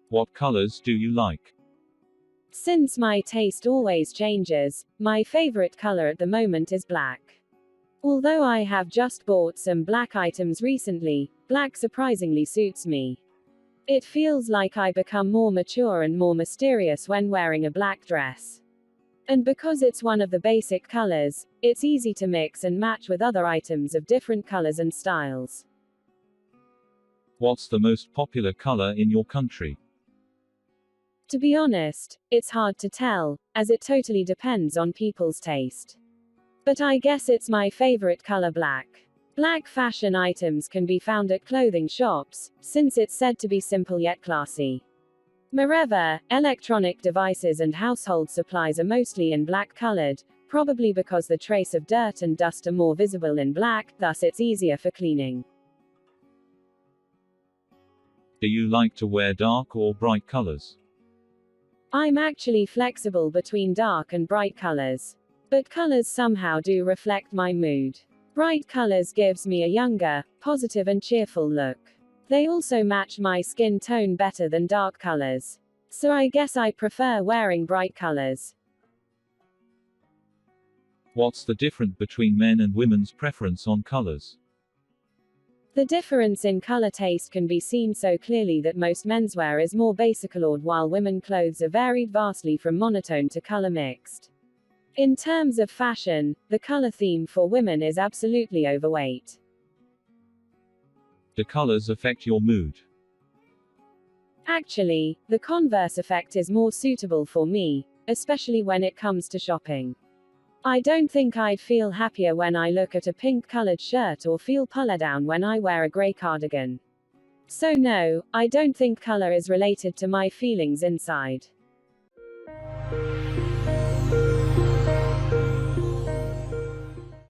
What colors do you like? Since my taste always changes, my favorite color at the moment is black. Although I have just bought some black items recently, black surprisingly suits me. It feels like I become more mature and more mysterious when wearing a black dress. And because it's one of the basic colors, it's easy to mix and match with other items of different colors and styles. What's the most popular color in your country? To be honest, it's hard to tell, as it totally depends on people's taste. But I guess it's my favorite color, black. Black fashion items can be found at clothing shops, since it's said to be simple yet classy. Moreover, electronic devices and household supplies are mostly in black colored, probably because the trace of dirt and dust are more visible in black, thus it's easier for cleaning. Do you like to wear dark or bright colors? I'm actually flexible between dark and bright colors. But colors somehow do reflect my mood. Bright colors gives me a younger, positive and cheerful look. They also match my skin tone better than dark colors. So I guess I prefer wearing bright colors. What's the difference between men and women's preference on colors? The difference in color taste can be seen so clearly that most menswear is more basic colored while women clothes are varied vastly from monotone to color mixed. In terms of fashion, the color theme for women is absolutely overweight. Do colors affect your mood? Actually, the converse effect is more suitable for me, especially when it comes to shopping. I don't think I'd feel happier when I look at a pink-colored shirt or feel puller down when I wear a gray cardigan. So no, I don't think color is related to my feelings inside.